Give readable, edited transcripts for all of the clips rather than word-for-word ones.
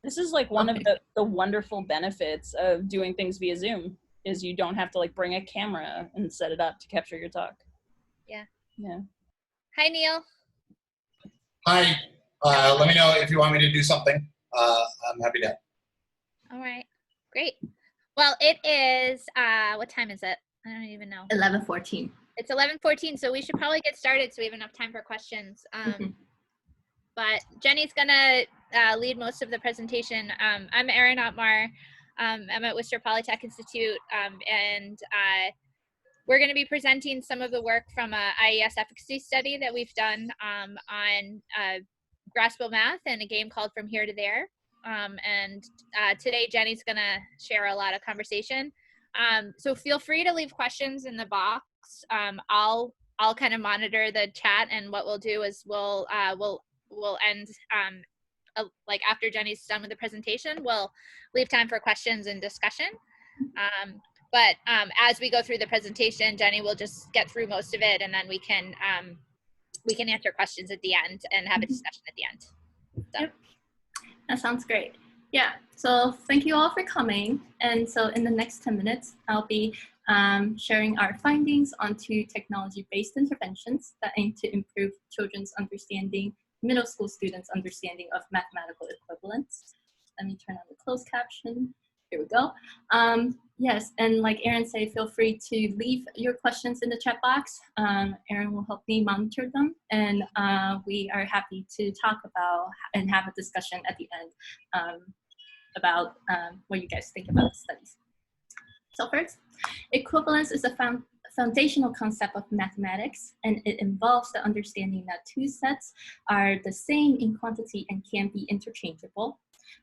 This is like one of the wonderful benefits of doing things via Zoom is you don't have to like bring a camera and set it up to capture your talk. Yeah. Yeah. Hi, Neil. Hi. Let me know if you want me to do something. I'm happy to. All right. Great. Well, it is, what time is it? I don't even know. 11:14. It's 11:14, so we should probably get started so we have enough time for questions. But Jenny's gonna lead most of the presentation. I'm Erin Otmar. I'm at Worcester Polytech Institute, and we're going to be presenting some of the work from a IES efficacy study that we've done on graspable math and a game called From Here to There. And today Jenny's going to share a lot of conversation. So feel free to leave questions in the box. I'll kind of monitor the chat, and what we'll do is we'll end like after Jenny's done with the presentation, we'll leave time for questions and discussion. But as we go through the presentation, Jenny will just get through most of it, and then we can answer questions at the end and have a discussion at the end. So. Yep. That sounds great. Yeah, so thank you all for coming. And so in the next 10 minutes, I'll be sharing our findings on 2 technology-based interventions that aim to improve children's understanding, middle school students' understanding of mathematical equivalence. Let me turn on the closed caption. Here we go. Yes, and like Erin said, feel free to leave your questions in the chat box. Erin will help me monitor them, and we are happy to talk about and have a discussion at the end about what you guys think about the studies. So first, equivalence is a foundational concept of mathematics, and it involves the understanding that 2 sets are the same in quantity and can be interchangeable.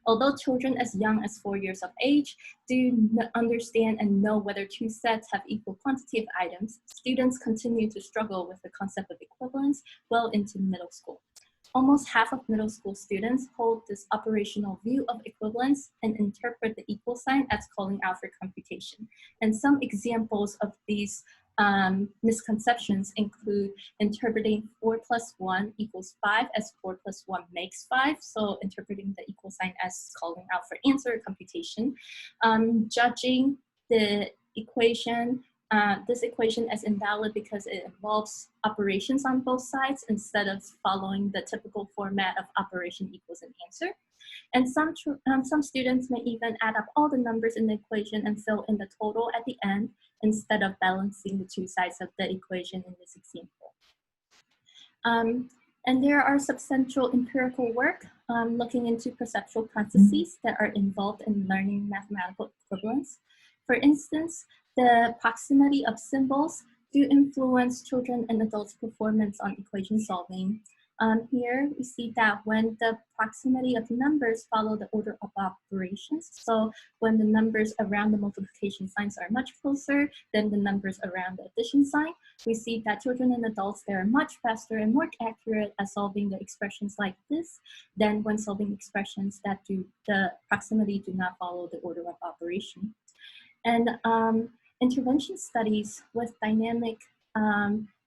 Although children as young as 4 years of age do understand and know whether 2 sets have equal quantity of items, students continue to struggle with the concept of equivalence well into middle school. Almost half of middle school students hold this operational view of equivalence and interpret the equal sign as calling out for computation. And some examples of these misconceptions include interpreting 4 + 1 = 5 as 4 + 1 makes 5, so interpreting the equal sign as calling out for answer or computation, judging the equation, this equation as invalid because it involves operations on both sides instead of following the typical format of operation equals an answer. And some students may even add up all the numbers in the equation and fill in the total at the end instead of balancing the 2 sides of the equation in this example. And there are substantial empirical work looking into perceptual processes that are involved in learning mathematical equivalence. For instance, the proximity of symbols do influence children and adults' performance on equation solving. Here we see that when the proximity of numbers follow the order of operations, so when the numbers around the multiplication signs are much closer than the numbers around the addition sign, we see that children and adults, they are much faster and more accurate at solving the expressions like this than when solving expressions that the proximity do not follow the order of operation. And intervention studies with dynamic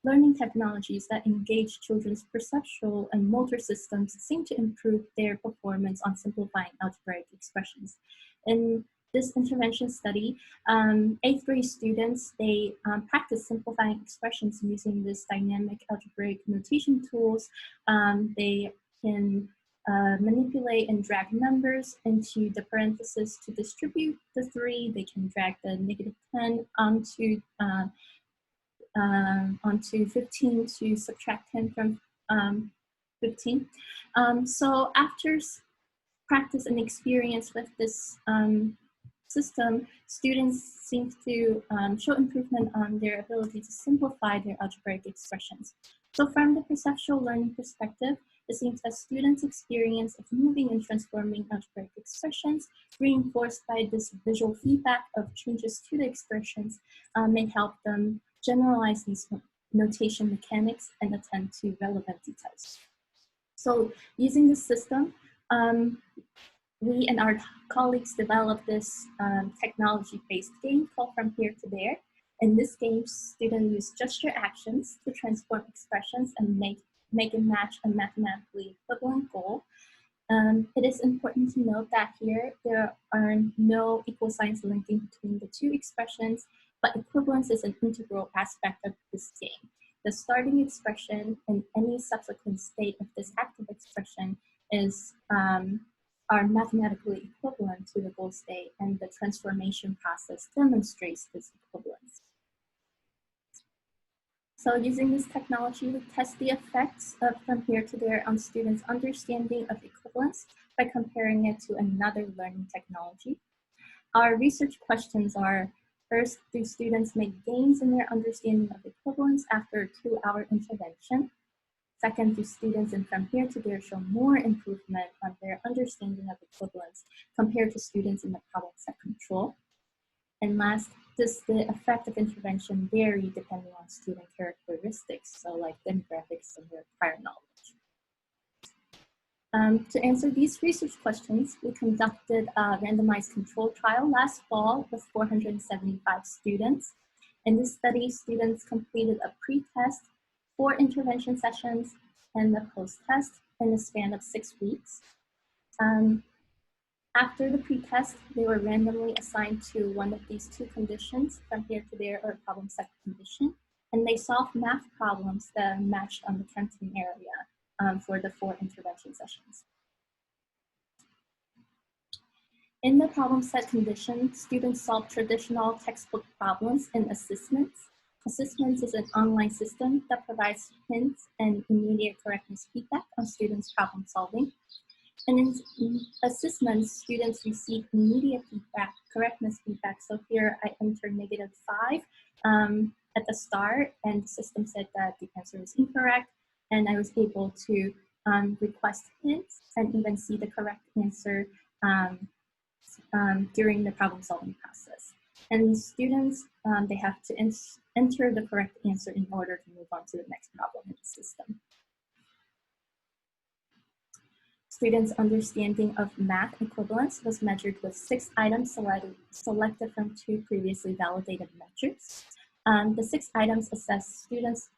learning technologies that engage children's perceptual and motor systems seem to improve their performance on simplifying algebraic expressions. In this intervention study, 8th grade students, they practice simplifying expressions using this dynamic algebraic notation tools. They can manipulate and drag numbers into the parentheses to distribute the 3. They can drag the -10 onto 15 to subtract 10 from 15. So after practice and experience with this system, students seem to show improvement on their ability to simplify their algebraic expressions. So from the perceptual learning perspective, it seems that students' experience of moving and transforming algebraic expressions, reinforced by this visual feedback of changes to the expressions, may help them generalize these notation mechanics and attend to relevant details. So using this system, we and our colleagues developed this technology-based game called From Here to There. In this game, students use gesture actions to transform expressions and make and match a mathematically equivalent goal. It is important to note that here there are no equal signs linking between the two expressions, but equivalence is an integral aspect of this game. The starting expression and any subsequent state of this active expression are mathematically equivalent to the goal state, and the transformation process demonstrates this equivalence. So using this technology, we test the effects of from here to there on students' understanding of equivalence by comparing it to another learning technology. Our research questions are, first, do students make gains in their understanding of equivalence after a 2-hour intervention? Second, do students in from here to there show more improvement on their understanding of equivalence compared to students in the problem set control? And last, does the effect of intervention vary depending on student characteristics, so like demographics and their prior knowledge? To answer these research questions, we conducted a randomized control trial last fall with 475 students. In this study, students completed a pre-test, 4 intervention sessions, and a post-test in the span of 6 weeks. After the pre-test, they were randomly assigned to one of these 2 conditions, from here to there or problem set condition, and they solved math problems that matched on the Canton area for the 4 intervention sessions. In the problem set condition, students solved traditional textbook problems in assessments. Assessments is an online system that provides hints and immediate correctness feedback on students' problem solving. And in assessments, students receive immediate feedback, correctness feedback. So here I entered -5 at the start, and the system said that the answer was incorrect. And I was able to request hints and even see the correct answer during the problem solving process. And students, they have to enter the correct answer in order to move on to the next problem in the system. Students' understanding of math equivalence was measured with 6 items selected from 2 previously validated metrics. The 6 items assess students'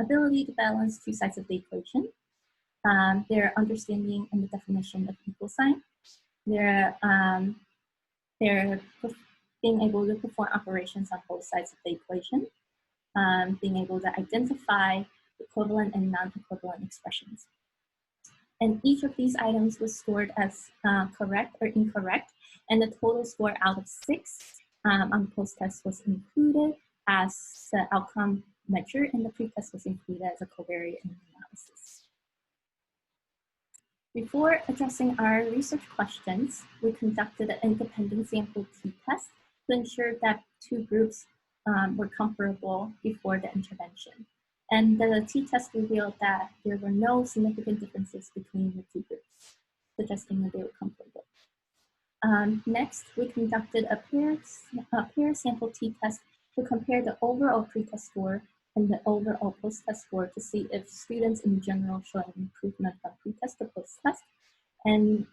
ability to balance 2 sides of the equation, their understanding and the definition of equal sign, their being able to perform operations on both sides of the equation, being able to identify equivalent and non-equivalent expressions. And each of these items was scored as correct or incorrect, and the total score out of 6 on the post-test was included as the outcome measure, and the pre-test was included as a covariate analysis. Before addressing our research questions, we conducted an independent sample t-test to ensure that 2 groups were comparable before the intervention. And the t-test revealed that there were no significant differences between the 2 groups, suggesting that they were comparable. Next, we conducted a pair sample t-test to compare the overall pre-test score and the overall post-test score to see if students in general show an improvement from pre-test to post-test. And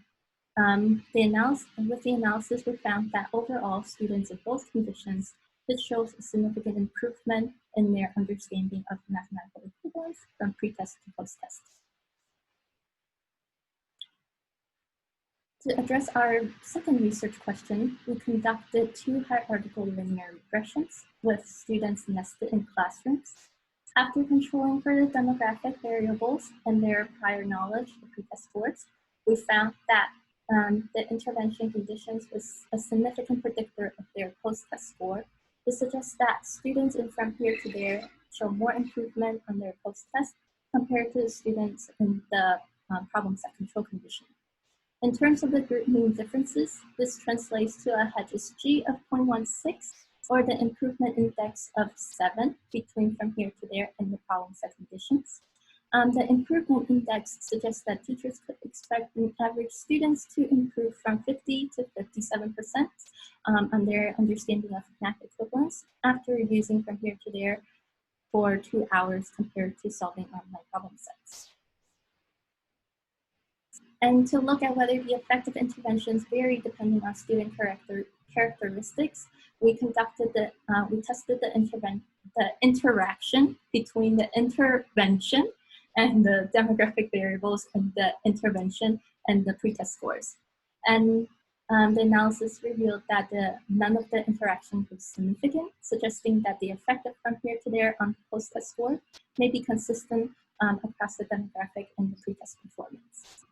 with the analysis, we found that overall students in both conditions did show a significant improvement in their understanding of mathematical equivalence from pre-test to post-test. To address our second research question, we conducted 2 hierarchical linear regressions with students nested in classrooms. After controlling for the demographic variables and their prior knowledge of pre-test scores, we found that the intervention conditions was a significant predictor of their post-test score. This suggests that students in from here to there show more improvement on their post-test compared to the students in the problem set control condition. In terms of the group mean differences, this translates to a Hedges G of 0.16, or the improvement index of 7 between from here to there in the problem set conditions. The improvement index suggests that teachers could expect an average students to improve from 50 to 57% on their understanding of math equivalence after using from here to there for 2 hours compared to solving online problem sets. And to look at whether the effect of interventions vary depending on student characteristics, we tested the interaction between the intervention and the demographic variables and the intervention and the pretest scores. And the analysis revealed that none of the interaction was significant, suggesting that the effect of from here to there on post-test score may be consistent across the demographic and the pretest performance.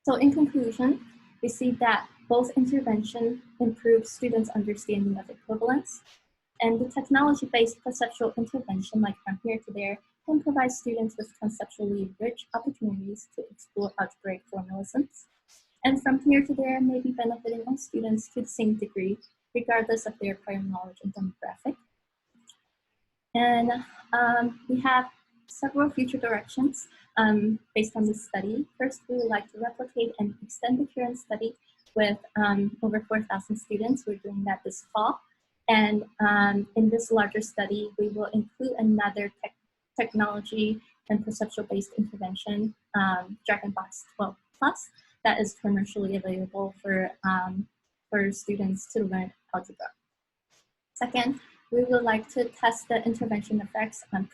So in conclusion, we see that both intervention improve students' understanding of equivalence, and the technology-based perceptual intervention like from here to there can provide students with conceptually rich opportunities to explore algebraic formalisms. And from here to there may be benefiting all students to the same degree, regardless of their prior knowledge and demographic. And we have several future directions based on this study. First, we would like to replicate and extend the current study with over 4,000 students. We're doing that this fall. And in this larger study, we will include another technology and perceptual-based intervention, DragonBox 12+, that is commercially available for students to learn algebra. Second, we would like to test the intervention effects on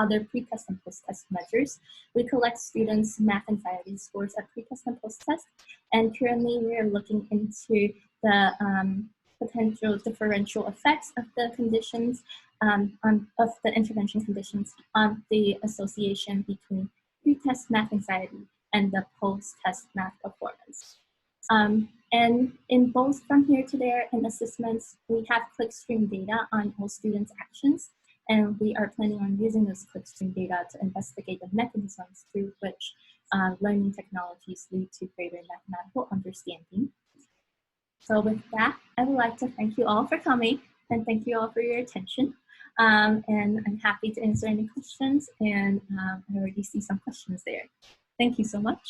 other pretest and post-test measures. We collect students' math anxiety scores at pretest and post-test, and currently we are looking into the potential differential effects of the conditions, of the intervention conditions on the association between pretest math anxiety and the post-test math performance. And in both from here to there and assessments, we have clickstream data on all students' actions, and we are planning on using this clickstream data to investigate the mechanisms through which learning technologies lead to greater mathematical understanding. So with that, I would like to thank you all for coming, and thank you all for your attention. And I'm happy to answer any questions, and I already see some questions there. Thank you so much.